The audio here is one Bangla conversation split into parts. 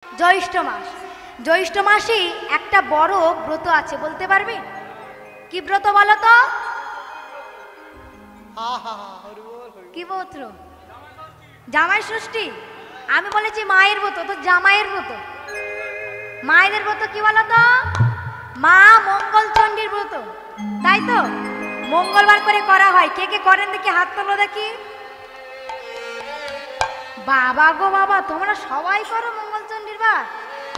জ্যৈষ্ঠ মাস। জ্যৈষ্ঠ মাসে একটা বড় ব্রত আছে, বলতে পারবে কি ব্রত বলো তো? কি ব্রত? জামাই ষষ্ঠী। আমি বলেছি মায়ের ব্রত, তো জামাইয়ের ব্রত। মায়েদের ব্রত কি বলো তো? মা মঙ্গল চণ্ডীর ব্রত, তাই তো? মঙ্গলবার করে করা হয়। কে কে করেন দেখি হাত তোলো দেখি। বাবা গো বাবা, তোমরা সবাই করো মঙ্গল চণ্ডীর বার?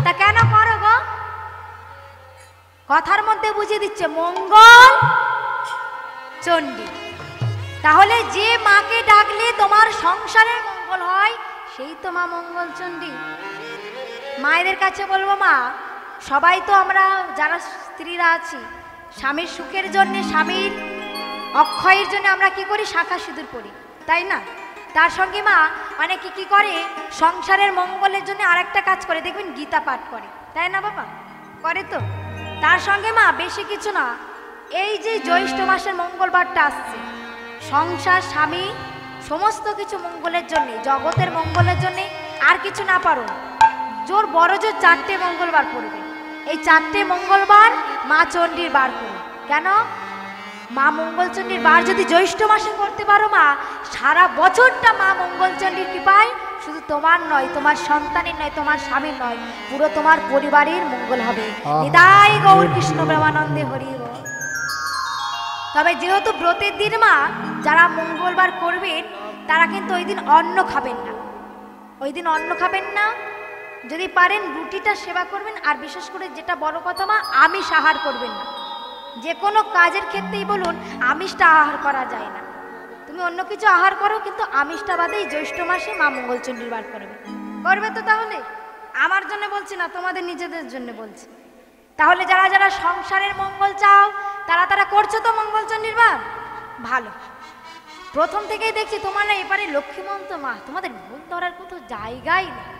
তা কেন করো গো? কথার মধ্যে বুঝিয়ে দিচ্ছে মঙ্গল চণ্ডী। তাহলে যে মাকে ডাকলে তোমার সংসারের মঙ্গল হয় সেই তো মা মঙ্গল চণ্ডী। মায়েদের কাছে বলবো, মা সবাই তো আমরা যারা স্ত্রীরা আছি স্বামীর সুখের জন্য, স্বামীর অক্ষয়ের জন্য আমরা কি করি? শাঁখা সিঁদুর পরি, তাই না? তার সঙ্গে মা অনেকে কি করে? সংসারের মঙ্গলের জন্য আরেকটা কাজ করে, দেখবেন গীতা পাঠ করে, তাই না বাবা? করে তো। তার সঙ্গে মা বেশি কিছু না, এই যে জ্যৈষ্ঠ মাসের মঙ্গলবারটা আসছে, সংসার স্বামী সমস্ত কিছু মঙ্গলের জন্যে, জগতের মঙ্গলের জন্যে আর কিছু না পারো, জোর বড় জোর 4টে মঙ্গলবার পড়বে। এই 4টে মঙ্গলবার মা চণ্ডীর বার করো। কেন? মা মঙ্গলচণ্ডীর বার যদি জ্যৈষ্ঠ মাসে করতে পারো মা, সারা বছরটা মা মঙ্গলচণ্ডীর কৃপায় শুধু তোমার নয়, তোমার সন্তানের নয়, তোমার স্বামীর নয়, পুরো তোমার পরিবারের মঙ্গল হবে। নিতাই গৌর কৃষ্ণ প্রেমানন্দে হরি বল। তবে যেহেতু ব্রতের দিন মা, যারা মঙ্গলবার করবেন তারা কিন্তু ওই দিন অন্ন খাবেন না। ওই দিন অন্ন খাবেন না, যদি পারেন রুটিটা সেবা করবেন। আর বিশেষ করে যেটা বড় কথা মা, আমিষ আহার করবেন না। যে কোনো কাজের ক্ষেত্রেই বলুন আমিষটা আহার করা যায় না। তুমি অন্য কিছু আহার করো, কিন্তু আমিষটা বাদেই জ্যৈষ্ঠ মাসে মা মঙ্গলচণ্ডীর বার করবে। করবে তো? তাহলে আমার জন্য বলছি না, তোমাদের নিজেদের জন্য বলছি। তাহলে যারা যারা সংসারের মঙ্গল চাও তারা তারা করছো তো মঙ্গলচণ্ডীর বার? ভালো। প্রথম থেকেই দেখছি তোমরা এবারে লক্ষ্মীমন্ত মা, তোমাদের ভুল ধরার কোথাও জায়গাই নেই।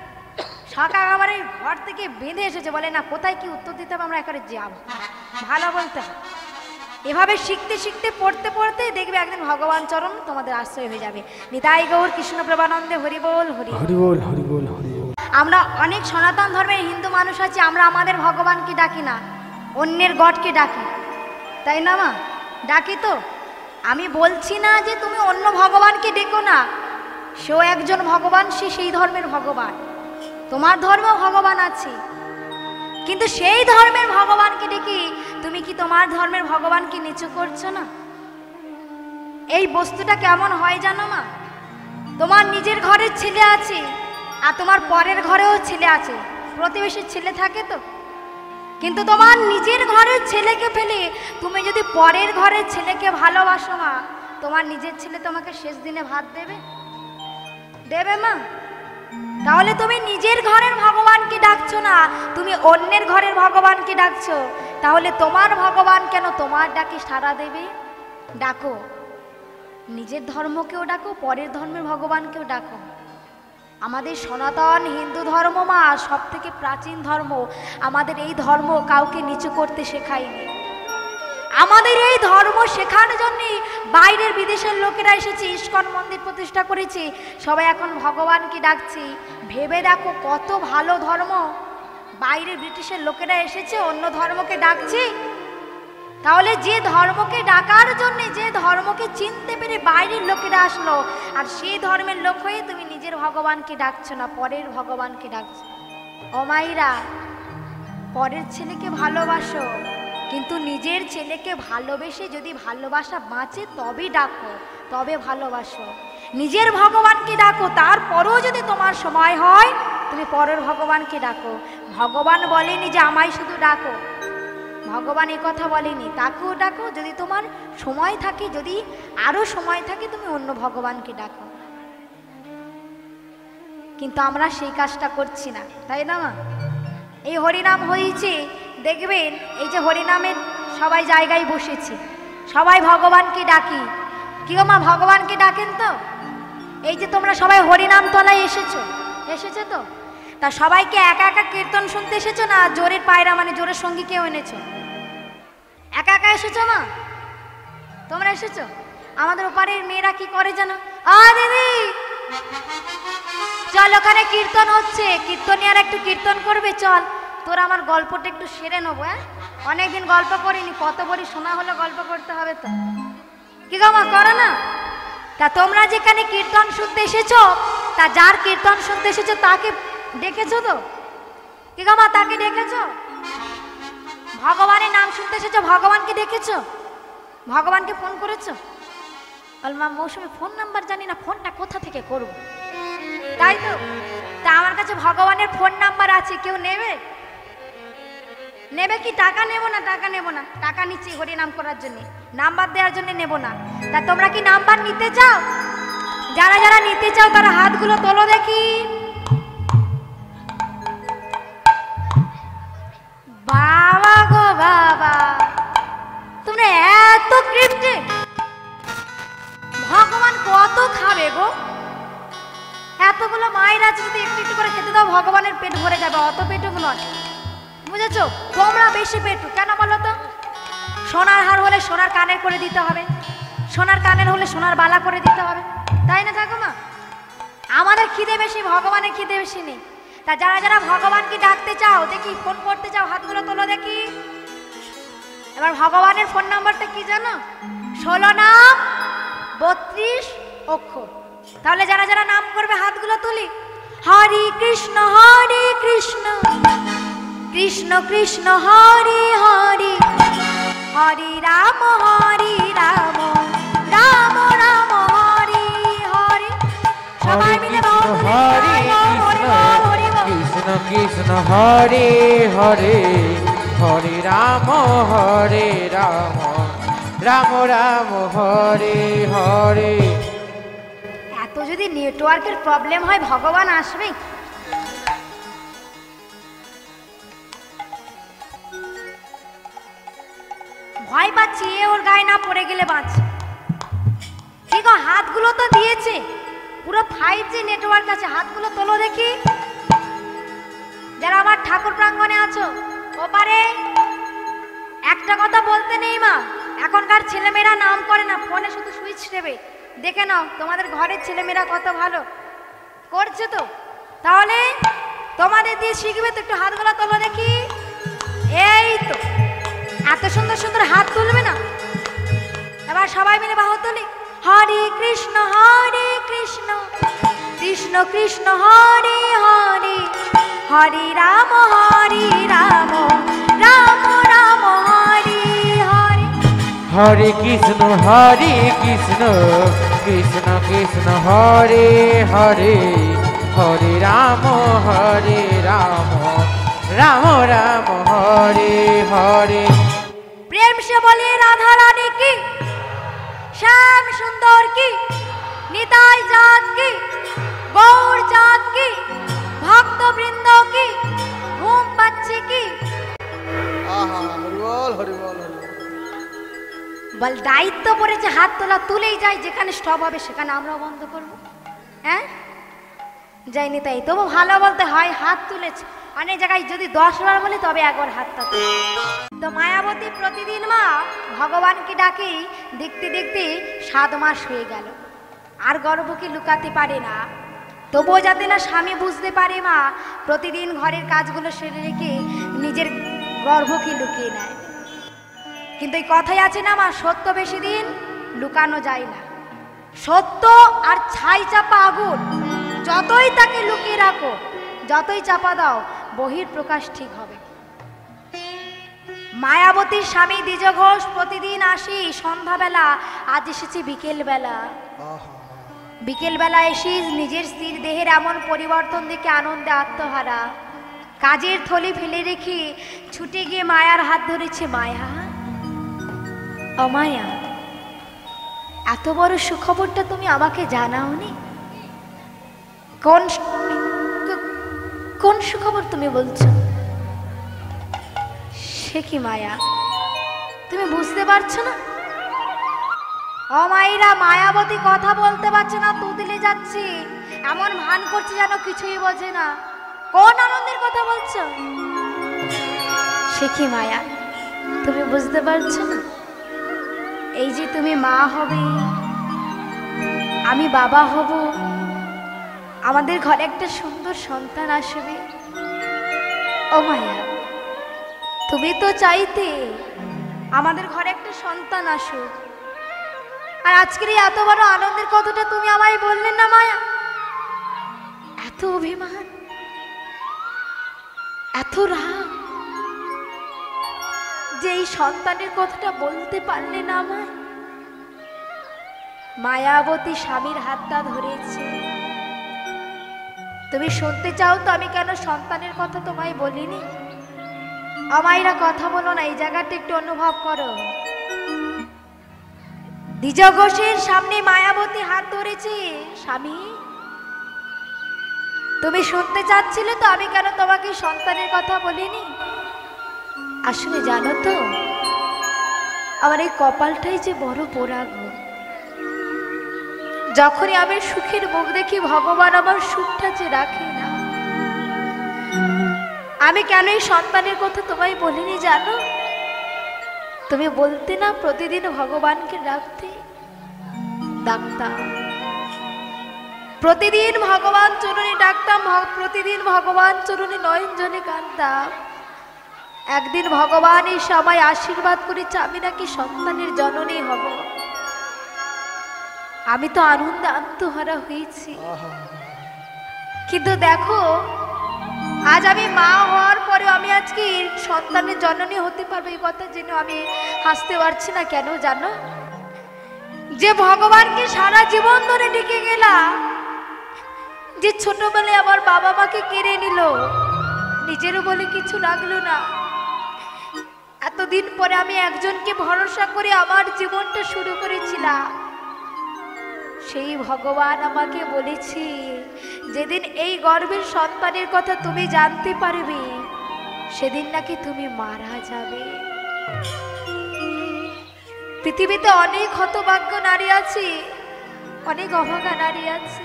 সকাল আমার এই ঘর থেকে বেঁধে এসেছে, বলে না কোথায় কি উত্তর দিতে হবে আমরা একেবারে যাব। ভালো বলতে হবে। এভাবে শিখতে শিখতে পড়তে পড়তে দেখবে একদিন ভগবান চরণ তোমাদের আশ্রয় হয়ে যাবে। নিতাই গৌর কৃষ্ণ প্রেমানন্দে হরি বল, হরি হরি বল, হরি বল, হরি বল। আমরা অনেক সনাতন ধর্মের হিন্দু মানুষ আছি, আমরা আমাদের ভগবানকে ডাকি না, অন্যের গডকে ডাকি, তাই না মা? ডাকি তো। আমি বলছি না যে তুমি অন্য ভগবানকে ডেকো না, সেও একজন ভগবান, সে সেই ধর্মের ভগবান। তোমার ধর্ম ভগবান আছে, কিন্তু সেই ধর্মের ভগবানকে ডেকে তুমি কি তোমার ধর্মের ভগবানকে নিচু করছো না? এই বস্তুটা কেমন হয় জানো মা? তোমার নিজের ঘরের ছেলে আছে আর তোমার পরের ঘরেও ছেলে আছে, প্রতিবেশীর ছেলে থাকে তো, কিন্তু তোমার নিজের ঘরের ছেলেকে ফেলে তুমি যদি পরের ঘরের ছেলেকে ভালোবাসো মা, তোমার নিজের ছেলে তোমাকে শেষ দিনে ভাত দেবে? দেবে মা? তাহলে তুমি নিজের ঘরের ভগবানকে ডাকছো না, তুমি অন্যের ঘরের ভগবানকে ডাকছো। তাহলে তোমার ভগবান কেন তোমার ডাকে সাড়া দেবে? ডাকো, নিজের ধর্মকেও ডাকো, পরের ধর্মের ভগবানকেও ডাকো। আমাদের সনাতন হিন্দু ধর্ম মা সব থেকে প্রাচীন ধর্ম। আমাদের এই ধর্ম কাউকে নিচু করতে শেখায়নি। আমাদের এই ধর্ম শেখানোর জন্যে বাইরের বিদেশের লোকেরা এসেছে, ইস্কন মন্দির প্রতিষ্ঠা করেছে, সবাই এখন ভগবানকে ডাকছে। ভেবে দেখো কত ভালো ধর্ম। বাইরের ব্রিটিশের লোকেরা এসেছে, অন্য ধর্মকে ডাকছে। তাহলে যে ধর্মকে ডাকার জন্যে, যে ধর্মকে চিনতে পেরে বাইরের লোকেরা আসলো, আর সেই ধর্মের লোক হয়ে তুমি নিজের ভগবানকে ডাকছো না, পরের ভগবানকে ডাকছো। ও মাইরা, পরের ছেলেকে ভালোবাসো, কিন্তু নিজের ছেলেকে ভালোবেসে যদি ভালোবাসা বাঁচে তবে ডাকো, তবে ভালোবাসো। নিজের ভগবানকে ডাকো, তারপরেও যদি তোমার সময় হয় তুমি পরের ভগবানকে ডাকো। ভগবান বলেনি যে আমায় শুধু ডাকো, ভগবান এই কথা বলেনি, তাকেও ডাকো। যদি তোমার সময় থাকে, যদি আরো সময় থাকে, তুমি অন্য ভগবানকে ডাকো। কিন্তু আমরা সেই কাজটা করছি না, তাই না মা? এই হরিনাম হয়েছে, দেখবেন এই যে হরিনামের সবাই জায়গায় বসেছি, সবাই ভগবানকে ডাকি। কি গো মা, ভগবানকে ডাকেন তো? এই যে তোমরা সবাই হরিনাম তলায় এসেছো, এসেছে তো? তা সবাইকে একা একা কীর্তন শুনতে এসেছো না জোরের পায়রা মানে জোরের সঙ্গী কেউ এনেছো? একা একা এসেছো মা? তোমরা এসেছো? আমাদের ওপারের মেয়েরা কি করে জানো? দিদি চল, ওখানে কীর্তন হচ্ছে, কীর্তনিয়ার একটু কীর্তন করবে। চল, তোর আমার গল্পটা একটু সেরে নেবো। হ্যাঁ, অনেকদিন গল্প করিনি, কত বড়ি শোনা হলো, গল্প করতে হবে তো। কি গো মা, করো না। তা তোমরা যেখানে কীর্তন শুনতে এসেছো, তা যার কীর্তন শুনতে এসেছো তাকে ডেকেছো তো? কি গো মা, তাকে ডেকেছো? ভগবানের নাম শুনতে এসেছো, ভগবানকে ডেকেছো? ভগবানকে ফোন করেছো? মা মৌসুমী, ফোন নাম্বার জানি না, ফোনটা কোথা থেকে করব, তাই তো? তা আমার কাছে ভগবানের ফোন নাম্বার আছে, কেউ নেবে? নেবে কি? টাকা নেব না, টাকা নেব না, টাকা নিচ্ছি হরি নাম করার জন্য, নাম্বার দেওয়ার জন্য নেব না। তা তোমরা কি নাম্বার নিতে চাও? যারা যারা নিতে চাও তারা হাতগুলো তোলো দেখি। বাবা গো বাবা, তোমরা এত কৃপটে! ভগবান কত খাবে গো? এতগুলো মায়ের আছে, যদি একটু একটু করে খেতে দাও ভগবানের পেট ভরে যাবে, অত পেটুক নয়, বুঝেছো? তোমরা বেশি পেটু কেন বলো তো? সোনার হার হলে সোনার কানের করে দিতে হবে, সোনার কানের হলে সোনার বালা করে দিতে হবে, তাই না ঠাকুমা? আমাদের খিদে বেশি, ভগবানের খিদে বেশি নেই। তা যারা যারা ভগবানকে ডাকতে চাও, দেখি ফোন করতে চাও, হাতগুলো তোলো দেখি। এবার ভগবানের ফোন নাম্বারটা কি জানো? 16 নাম 32 অক্ষর। তাহলে যারা যারা নাম করবে হাতগুলো তুলি। হরে কৃষ্ণ কৃষ্ণ কৃষ্ণ হরে হরে, হরে রাম রাম রাম হরে হরে। সবাই মিলে হরে কৃষ্ণ কৃষ্ণ হরে হরে, হরে রাম রাম রাম হরে হরে। এত যদি নেটওয়ার্কের প্রবলেম হয়, ভগবান আসবে? ভয় পাচ্ছি, এ ওর গায়ে না পড়ে গেলে বাঁচ। ঠিক, হাতগুলো তো দিয়েছে, পুরো 5G নেটওয়ার্ক আছে, হাতগুলো তোলো দেখি। যারা আমার ঠাকুর প্রাঙ্গণে আছো ওপারে, একটা কথা বলতে নেই মা, এখনকার ছেলেমেয়েরা নাম করে না, ফোনে শুধু সুইচ টেপে। দেখে নাও তোমাদের ঘরের ছেলেমেয়েরা কত ভালো করছে তো, তাহলে তোমাদের দিয়ে শিখবে তো। একটু হাতগুলো তোলো দেখি। এই তো, এত সুন্দর সুন্দর হাত তুলবে না? এবার সবাই মিলে বাহু তুলি। হরে কৃষ্ণ কৃষ্ণ কৃষ্ণ হরে হরে, হরে রাম রাম রাম হরে হরে। হরে কৃষ্ণ কৃষ্ণ কৃষ্ণ হরে হরে, হরে রাম রাম রাম হরে হরে। প্রেম সে বলে রাধা রানী কি, শ্যাম সুন্দর কি, নিতাই জাত কি, গৌর জাত কি, ভক্ত বৃন্দ কি, ঘুম পাচ্ছে কি? বল, দায়িত্ব পড়েছে হাত তোলা, তুলেই যাই, যেখানে স্টপ হবে সেখানে আমরাও বন্ধ করবো। হ্যাঁ, যাইনি তাই তবু ভালো বলতে হয়, হাত তুলেছে। অনেক জায়গায় যদি 10 বার বলি তবে একবার হাতটা তুলে। তো মায়াবতী প্রতিদিন মা ভগবানকে ডাকে, দেখতে দেখতে 7 মাস হয়ে গেল, আর গর্ভকে লুকাতে পারে না। তবুও যাতে না স্বামী বুঝতে পারে, মা প্রতিদিন ঘরের কাজগুলো সেরে রেখে নিজের গর্ভকে লুকিয়ে নেয়। কিন্তু এই কথাই আছে না মা, সত্য বেশি দিন লুকানো যায় না। সত্য আর ছাই চাপা আগুন, যতই তাকে লুকিয়ে রাখো, যতই চাপা দাও, বহির প্রকাশ ঠিক হবে। মায়াবতীর স্বামী দ্বিজ ঘোষ প্রতিদিন আসি সন্ধ্যাবেলা, আজ এসেছি বিকেলবেলা। বিকেলবেলা এসে নিজের স্ত্রীর দেহের এমন পরিবর্তন দেখে আনন্দে আত্মহারা, কাজের থলি ফেলে রেখে ছুটে গিয়ে মায়ার হাত ধরেছে। মায়া, অমায়া, এত বড় সুখবরটা তুমি আমাকে জানাওনি? কোন সুখবর তুমি বলছো? সে কি মায়া, তুমি বুঝতে পারছো না? অমায়রা মায়াবতী কথা বলতে পারছে না, তুতলে যাচ্ছে, এমন ভান করছে যেন কিছুই বোঝে না। কোন আনন্দের কথা বলছো? সে কি মায়া, তুমি বুঝতে পারছো না? এই যে তুমি মা হবে, আমি বাবা হব, আমাদের ঘরে একটা সুন্দর সন্তান আসবে। ও মায়া, তুমি তো চাইতে আমাদের ঘরে একটা সন্তান আসুক, আর আজকের এই এত বড় আনন্দের কথাটা তুমি আমায় বললেন না মায়া? এত অভিমান, এত রাগ যে এই সন্তানের কথাটা বলতে পারলে না আমায়। মায়াবতী স্বামীর হাতটা ধরেছে। তুমি শুনতে চাও তো আমি কেন সন্তানের কথা তোমায় বলিনি? আমায়রা কথা বলো না, এই জায়গাটা একটু অনুভব করো। দ্বিজ ঘোষের সামনে মায়াবতী হাত ধরেছে। স্বামী, তুমি শুনতে চাচ্ছিলে তো আমি কেন তোমাকে সন্তানের কথা বলিনি? আসলে জানো তো, আমার এই কপালটাই যে বড় পোড়া গো। যখনই আমি সুখের মুখ দেখি ভগবান আমার সুখটা যে রাখে না। আমি কেন এই সন্তানের কথা তোমায় বলিনি জানো? তুমি বলতে না প্রতিদিন ভগবানকে ডাকতে, ডাকতাম প্রতিদিন ভগবান চরণে ডাকতাম, প্রতিদিন ভগবান চরণে নয়ন জলে কাঁদতাম। একদিন ভগবান এই সবাই আশীর্বাদ করেছে আমি নাকি সন্তানের জননী হব। আমি তো আনন্দে আত্মহারা হয়েছি। কিন্তু দেখো, আজ আমি মা হওয়ার পরে আমি আজকে সন্তানের জননী হতে পারবো এই কথা জেনে আমি হাসতে পারছি না। কেন জানো? যে ভগবানকে সারা জীবন ধরে ডেকে গেলাম, যে ছোটবেলায় আমার বাবা মাকে কেড়ে নিল, নিজেরও বলে কিছু লাগলো না, এতদিন পরে আমি একজনকে ভরসা করে আমার জীবনটা শুরু করেছিলাম। সেই ভগবান আমাকে বলেছি, যেদিন এই গর্ভের সন্তানের কথা তুমি জানতে পারবে সেদিন নাকি তুমি মারা যাবে। পৃথিবীতে অনেক হতভাগ্য নারী আছে, অনেক অভাগা নারী আছে,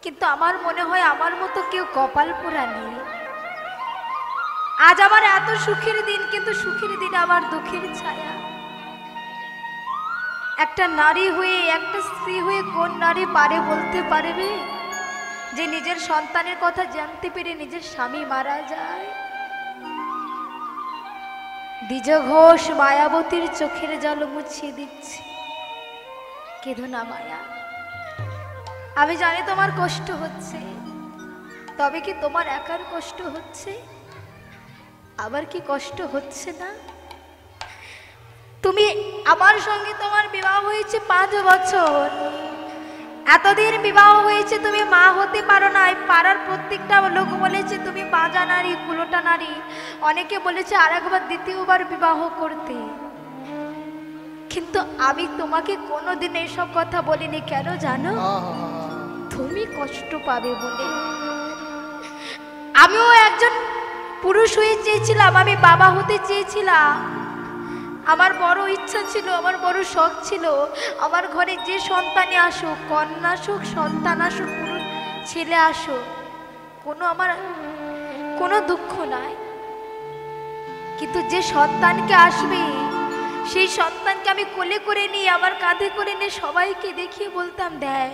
কিন্তু আমার মনে হয় আমার মতো কেউ কপাল পোড়া নেই। আজ আমার এত সুখের দিন, কিন্তু সুখের দিনে আমার দুঃখের ছায়া। একটা নারী হয়ে, একটা স্ত্রী হয়ে কোন নারী পারে বলতে পারবে যে নিজের সন্তানের কথা জানতে পেরে নিজের স্বামী মারা যায়? দ্বিজ ঘোষ মায়াবতীর চোখের জল মুছিয়ে দিচ্ছে। কেঁদো না মায়া, আমি জানি তোমার কষ্ট হচ্ছে, তবে কি তোমার একার কষ্ট হচ্ছে? আবার কি কষ্ট হচ্ছে না? তুমি আমার সঙ্গে তোমার বিবাহ হয়েছে 5 বছর, এতদিন বিবাহ হয়েছে, তুমি মা হতে পারো না। পাড়ার প্রত্যেকটা লোক বলেছে তুমি বাজা নারী, কুলোটা নারী। অনেকে বলেছে আরেকবার দ্বিতীয়বার বিবাহ করতে, কিন্তু আমি তোমাকে কোনোদিন এইসব কথা বলিনি। কেন জানো? তুমি কষ্ট পাবে বলে। আমিও একজন পুরুষ হয়ে চেয়েছিলাম, আমি বাবা হতে চেয়েছিলাম। আমার বড় ইচ্ছা ছিল, আমার বড় শখ ছিল, আমার ঘরে যে সন্তানই আসুক, কন্যা আসুক, সন্তান আসুক, পুরুষ ছেলে আসুক, আমার কোনো দুঃখ নাই। কিন্তু যে সন্তানকে আসবে সেই সন্তানকে আমি কোলে করে নিয়ে, আমার কাঁধে করে নিয়ে সবাইকে দেখিয়ে বলতাম, দেখ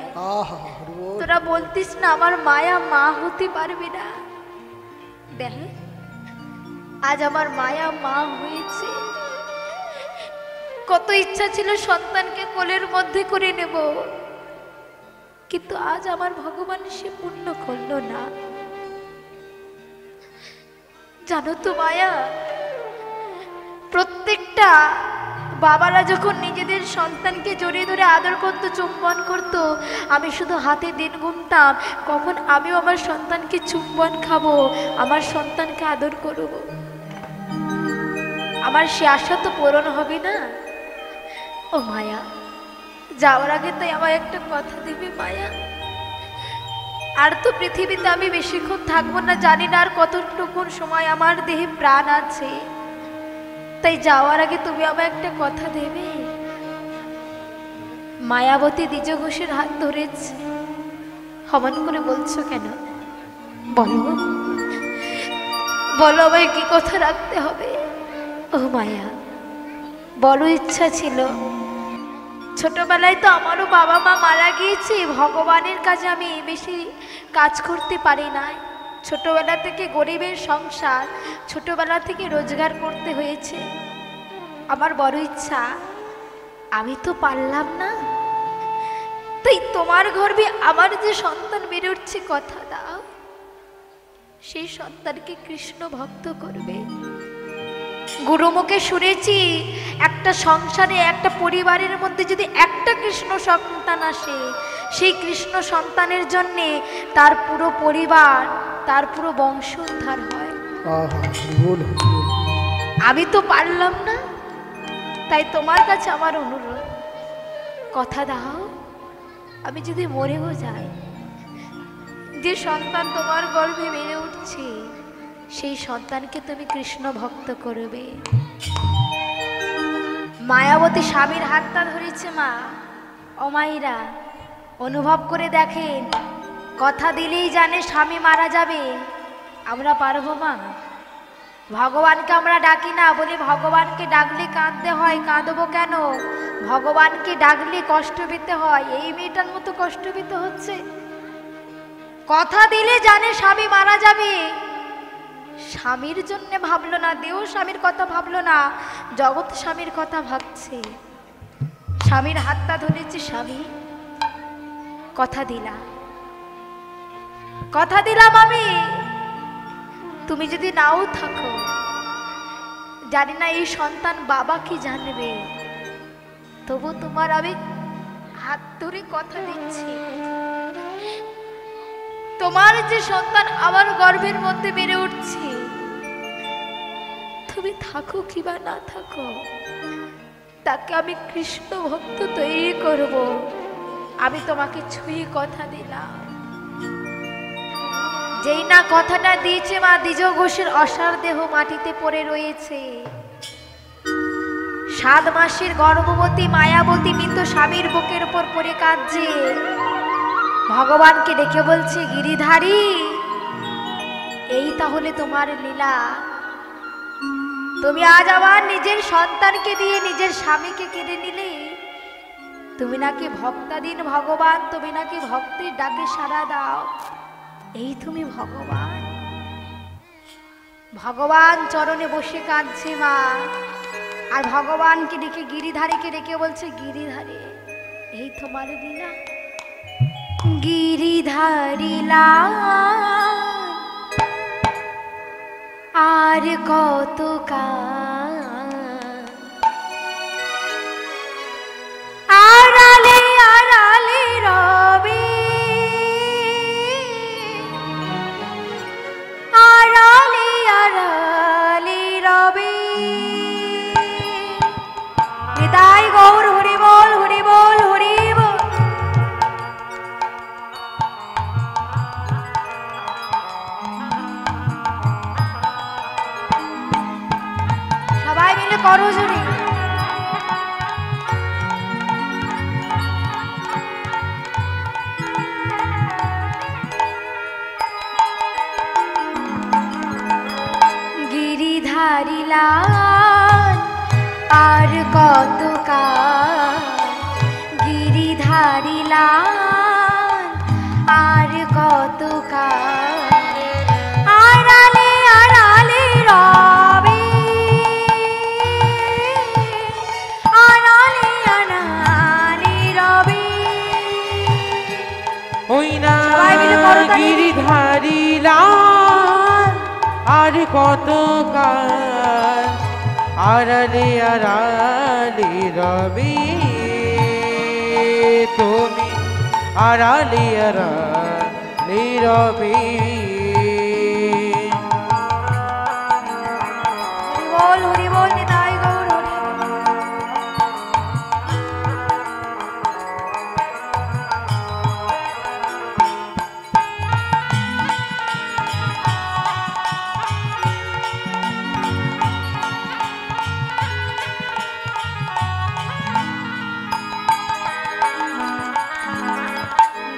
তোরা বলতিস না আমার মায়া মা হতে পারবে না, দেখ আজ আমার মায়া মা হয়েছে। কত ইচ্ছা ছিল সন্তানকে কোলের মধ্যে করে নেব, কিন্তু আজ আমার ভগবান সে পূর্ণ করল না। জানো তো মায়া, প্রত্যেকটা বাবারা যখন নিজেদের সন্তানকে জড়িয়ে ধরে আদর করতো, চুম্বন করত, আমি শুধু হাতে দিন গুনতাম কখন আমিও আমার সন্তানকে চুম্বন খাবো, আমার সন্তানকে আদর করব। আমার সে আশা তো পূরণ হবে না। ও মায়া, যাওয়ার আগে তাই আমার একটা কথা দিবি মায়া? আর তো পৃথিবীতে আমি বেশিক্ষণ থাকবো না, জানি না আর কতটুকুন সময় আমার দেহে প্রাণ আছে, তাই যাওয়ার আগে তুমি আমার একটা কথা দেবে? মায়াবতী দ্বিজ ঘোষের হাত ধরেছে। হমন করে বলছো কেন? বলো, বলো আমায় কি কথা রাখতে হবে? ও মায়া, বড় ইচ্ছা ছিল ছোটবেলায় তো আমারও বাবা মা মারা গিয়েছে, ভগবানের কাজে আমি বেশি কাজ করতে পারি নাই। ছোটবেলা থেকে গরিবের সংসার, ছোটবেলা থেকে রোজগার করতে হয়েছে। আমার বড় ইচ্ছা, আমি তো পারলাম না, তাই তোমার গর্ভে আমার যে সন্তান বেড়ে উঠছে, কথা দাও সেই সন্তানকে কৃষ্ণ ভক্ত করবে। গুরুমুখে শুনেছি, একটা সংসারে একটা পরিবারের মধ্যে যদি একটা কৃষ্ণ সন্তান আসে, সেই কৃষ্ণ সন্তানের জন্যে তার পুরো পরিবার, তার পুরো বংশ উদ্ধার হয়। আমি তো পারলাম না, তাই তোমার কাছে আমার অনুরোধ, কথা দাও আমি যদি মরেও যাই, যে সন্তান তোমার গর্ভে বেড়ে উঠছে সেই সন্তানকে তুমি কৃষ্ণ ভক্ত করবে। মায়াবতী স্বামীর হাতটা ধরেছে মা। অমাইরা অনুভব করে দেখেন, কথা দিলেই জানে স্বামী মারা যাবে, আমরা পারবো মা? ভগবানকে আমরা ডাকি না, বলি ভগবানকে ডাকলে কাঁদতে হয়, কাঁদবো কেন? ভগবানকে ডাকলে কষ্ট পেতে হয়, এই মেয়েটার মতো কষ্ট পেতে হচ্ছে। কথা দিলে জানে স্বামী মারা যাবে, স্বামীর জন্য ভাবলো না, দেহ স্বামীর কথা ভাবলো না, জগৎ স্বামীর কথা ভাবছে। স্বামীর হাতটা ধরেছে, স্বামী কথা দিলাম, কথা দিলাম আমি, তুমি যদি নাও থাকো, জানি না এই সন্তান বাবা কি জানবে, তবু তোমার আমি হাত ধরে কথা দিচ্ছি, তোমার যে সন্তান আমার গর্ভের মধ্যে বেড়ে উঠছে, তুমি থাকো কিবা না থাকো, তাকে আমি কৃষ্ণ ভক্ত তৈরি করব। আমি তোমাকে ছুঁয়ে কথা দিলাম। যেই না কথাটা দিয়েছে মা, দ্বিজ ঘোষের অসার দেহ মাটিতে পড়ে রয়েছে। 7 মাসের গর্ভবতী মায়াবতী মৃত স্বামীর বুকের উপর পড়ে কাঁদছে। ভগবানকে ডেকে বলছে, গিরিধারী এই তাহলে তোমার লীলা, তুমি আজ আবার নিজের সন্তানকে দিয়ে নিজের স্বামীকে কেড়ে নিলে। তুমি নাকি ভক্তাধীন ভগবান, তুমি নাকি ভক্তের ডাকে সাড়া দাও, এই তুমি ভগবান। ভগবান চরণে বসে কাঁদছে মা, আর ভগবানকে ডেকে গিরিধারীকে ডেকে বলছে, গিরিধারী এই তোমার লীলা। গিরিধারী আর কত আড়ালে আড়ালে রবে, আড়ালে আড়ালে রবে। হৃদয় গৌর হরি বল, হরি বল, হরি বল। সবাই মিলে করো জোরে। গিরিধারী লাল আর কত কাল, গিরিধারী লাল আর কত কাল, আড়ালে আড়ালে রবে, আড়ালে আড়ালে রবে। ওই না গিরিধারী লাল আর কত কাল, আড়ালে আড়ালে রবি, তুমি আড়ালে আড়ালে রবি। হরি বল, হরি বল, নিতাই গৌর হরি বল।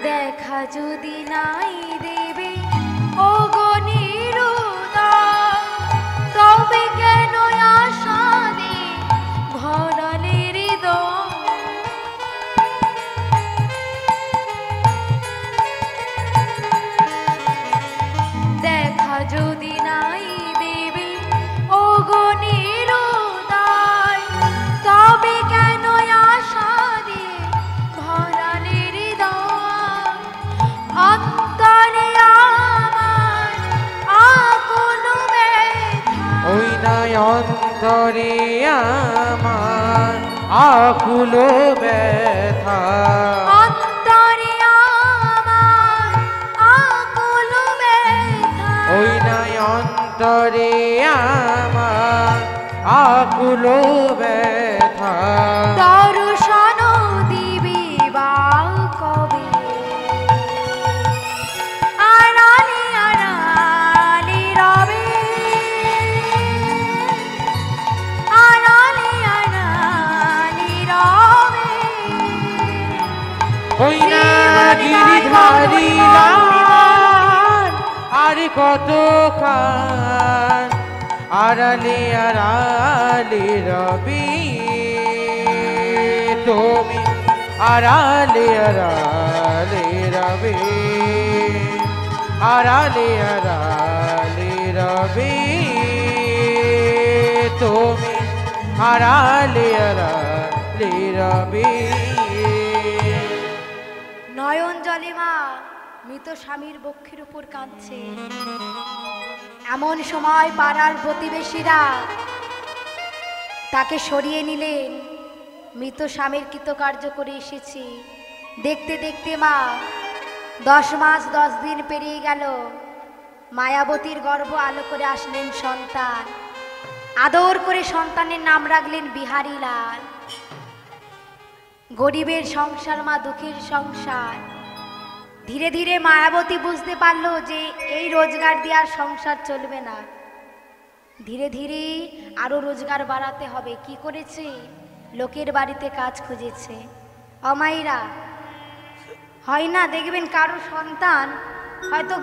দেখা যদি নাই দেবে ও গনিরুদয়, তবে কেন আশা দে ভরালে হৃদয়। নাই অন্তরে আমার আকুল ব্যথা, অন্তরে আমার আকুল ব্যথা, ওই নাই অন্তরে আমার আকুল ব্যথা। দর্শন দিবি বা কবে, আড়ালে আড়ালে রবে, আড়ালে আড়ালে রবে। ওই না গিরিধারী লাল আর কত খান আড়ালে আড়ালে রবি, তুমি আড়ালে আড়ালে রবি, আড়ালে আড়ালে রবি, তুমি আড়ালে আড়ালে রবি। নয়ন জলে মা মৃত স্বামীর বক্ষের উপর কাঁদছে। এমন সময় পাড়ার প্রতিবেশীরা তাকে সরিয়ে নিলেন। মৃত স্বামীর কৃতকার্য করে এসেছি। দেখতে দেখতে মা 10 মাস 10 দিন পেরিয়ে গেল। মায়াবতীর গর্ভ আলো করে আসলেন সন্তান। আদর করে সন্তানের নাম রাখলেন বিহারী লাল। গরিবের সংসার মা, দুঃখের সংসার। ধীরে ধীরে মায়াবতী বুঝতে পারলো যে এই রোজগার দিয়ে আর সংসার চলবে না। ধীরে ধীরে আরো রোজগার বাড়াতে হবে। কি করেছে? লোকের বাড়িতে কাজ খুঁজেছে। অমাইরা হয় না, দেখবেন কারো সন্তান হয়তো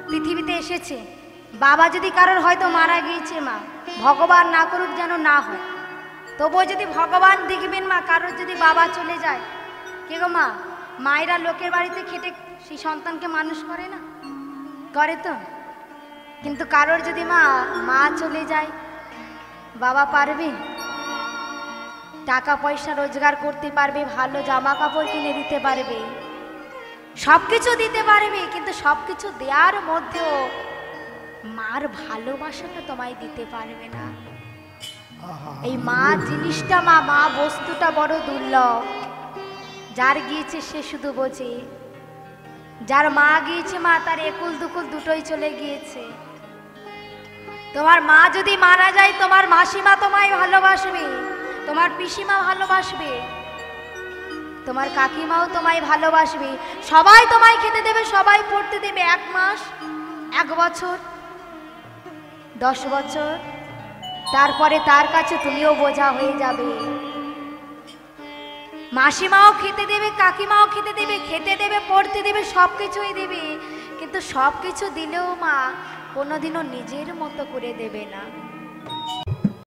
পৃথিবীতে এসেছে, বাবা যদি কারোর হয়তো মারা গিয়েছে, মা ভগবান না করুক যেন না হয়, তবুও যদি ভগবান দেখবেন মা কারোর যদি বাবা চলে যায়, কে গো মা, মায়েরা লোকের বাড়িতে খেটে সেই সন্তানকে মানুষ করে না? করে তো। কিন্তু কারোর যদি মা চলে যায়, বাবা পারবে? টাকা পয়সা রোজগার করতে পারবে, ভালো জামা কাপড় কিনে দিতে পারবে, সবকিছু দিতে পারবে, কিন্তু সবকিছু দেওয়ার মধ্যেও মার ভালোবাসাটা তোমায় দিতে পারবে না। এই মা জিনিসটা, মা বস্তুটা বড় দুর্লভ। যার গিয়েছে সে শুধু বোঝে। যার মা গিয়েছে মা, তার একুল দুকুল দুটোই চলে গিয়েছে। তোমার মা যদি মারা যায়, তোমার মাসিমা তোমায় ভালোবাসবে, তোমার পিসিমা ভালোবাসবে, তোমার কাকিমাও তোমায় ভালোবাসবে, সবাই তোমায় খেতে দেবে, সবাই পড়তে দেবে। 1 মাস, 1 বছর, 10 বছর, তারপরে তার কাছে তুমিও বোঝা হয়ে যাবে। মাসিমাও খেতে দেবে, কাকিমাও খেতে দেবে, খেতে দেবে, পড়তে দেবে, সবকিছুই দেবে, কিন্তু সবকিছু দিলেও মা কোনোদিনও নিজের মতো করে দেবে না।